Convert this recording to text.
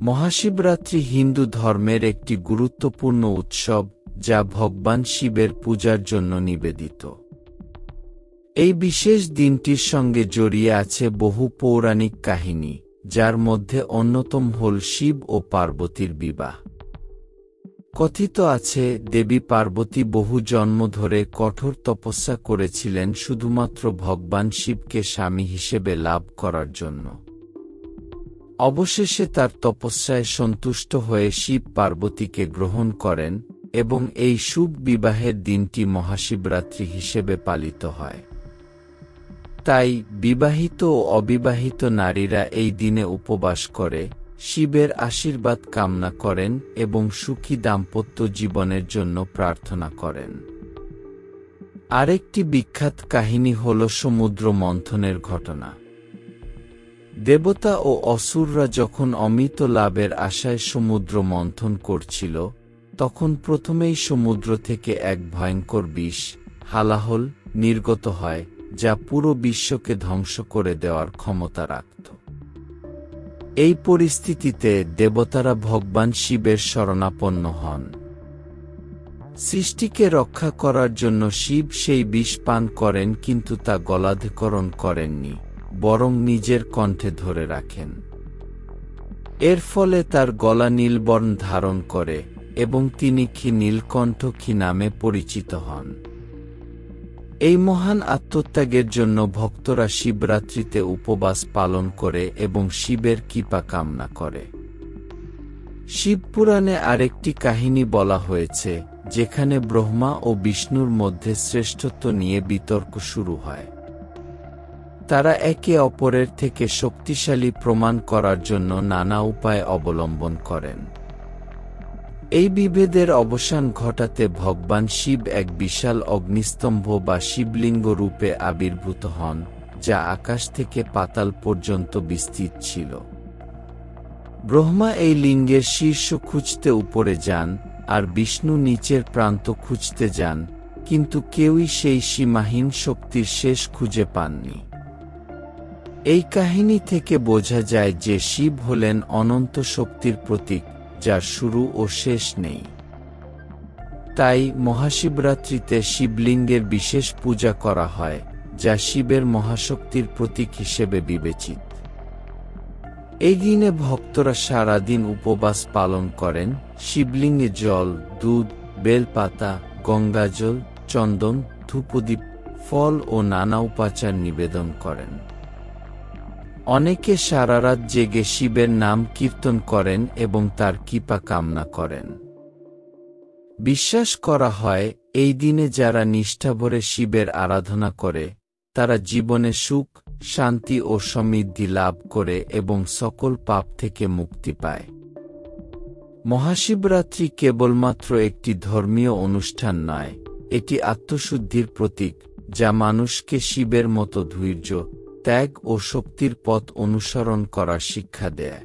মহাশিবরাত্রি হিন্দু ধর্মের একটি গুরুত্বপূর্ণ উৎসব যা ভগবান শিবের পূজার জন্য নিবেদিত। এই বিশেষ দিনটির সঙ্গে জড়িয়ে আছে বহু পৌরাণিক কাহিনী, যার মধ্যে অন্যতম হল শিব ও পার্বতীর বিবাহ। কথিত আছে দেবী পার্বতী বহু জন্ম ধরে কঠোর তপস্যা করেছিলেন শুধুমাত্র ভগবান শিবকে স্বামী হিসেবে লাভ করার জন্য। অবশেষে তার তপস্যায় সন্তুষ্ট হয়ে শিব পার্বতীকে গ্রহণ করেন এবং এই শুভ বিবাহের দিনটি মহাশিবরাত্রি হিসেবে পালিত হয়। তাই বিবাহিত ও অবিবাহিত নারীরা এই দিনে উপবাস করে শিবের আশীর্বাদ কামনা করেন এবং সুখী দাম্পত্য জীবনের জন্য প্রার্থনা করেন। আরেকটি বিখ্যাত কাহিনী হল সমুদ্র মন্থনের ঘটনা। দেবতা ও অসুররা যখন অমৃত লাভের আশায় সমুদ্র মন্থন করছিল, তখন প্রথমেই সমুদ্র থেকে এক ভয়ঙ্কর বিষ, হালাহল, নির্গত হয়, যা পুরো বিশ্বকে ধ্বংস করে দেওয়ার ক্ষমতা রাখত। এই পরিস্থিতিতে দেবতারা ভগবান শিবের শরণাপন্ন হন। সৃষ্টিকে রক্ষা করার জন্য শিব সেই বিষ পান করেন, কিন্তু তা গলাধঃকরণ করেননি, বরং নিজের কণ্ঠে ধরে রাখেন। এর ফলে তার গলা নীলবর্ণ ধারণ করে এবং তিনি নীলকণ্ঠী নামে পরিচিত হন। এই মহান আত্মত্যাগের জন্য ভক্তরা শিবরাত্রিতে উপবাস পালন করে এবং শিবের কৃপা কামনা করে। শিবপুরাণে আরেকটি কাহিনী বলা হয়েছে, যেখানে ব্রহ্মা ও বিষ্ণুর মধ্যে শ্রেষ্ঠত্ব নিয়ে বিতর্ক শুরু হয়। তারা একে অপরের থেকে শক্তিশালী প্রমাণ করার জন্য নানা উপায় অবলম্বন করেন। এই বিভেদের অবসান ঘটাতে ভগবান শিব এক বিশাল অগ্নিস্তম্ভ বা শিবলিঙ্গ রূপে আবির্ভূত হন, যা আকাশ থেকে পাতাল পর্যন্ত বিস্তৃত ছিল। ব্রহ্মা এই লিঙ্গের শীর্ষ খুঁজতে উপরে যান, আর বিষ্ণু নিচের প্রান্ত খুঁজতে যান, কিন্তু কেউই সেই সীমাহীন শক্তির শেষ খুঁজে পাননি। এই কাহিনী থেকে বোঝা যায় যে শিব হলেন অনন্ত শক্তির প্রতীক, যার শুরু ও শেষ নেই। তাই মহাশিবরাত্রিতে শিবলিঙ্গের বিশেষ পূজা করা হয়, যা শিবের মহাশক্তির প্রতীক হিসেবে বিবেচিত। এই দিনে ভক্তরা সারাদিন উপবাস পালন করেন, শিবলিঙ্গে জল, দুধ, বেলপাতা, গঙ্গাজল, চন্দন, ধূপদীপ, ফল ও নানা উপাচার নিবেদন করেন। অনেকে সারারাত জেগে শিবের নাম কীর্তন করেন এবং তার কৃপা কামনা করেন। বিশ্বাস করা হয়, এই দিনে যারা নিষ্ঠাভরে শিবের আরাধনা করে, তারা জীবনে সুখ, শান্তি ও সমৃদ্ধি লাভ করে এবং সকল পাপ থেকে মুক্তি পায়। মহাশিবরাত্রি কেবলমাত্র একটি ধর্মীয় অনুষ্ঠান নয়, এটি আত্মশুদ্ধির প্রতীক, যা মানুষকে শিবের মতো ধৈর্য, ত্যাগ ও শক্তির পথ অনুসরণ করার শিক্ষা দেয়।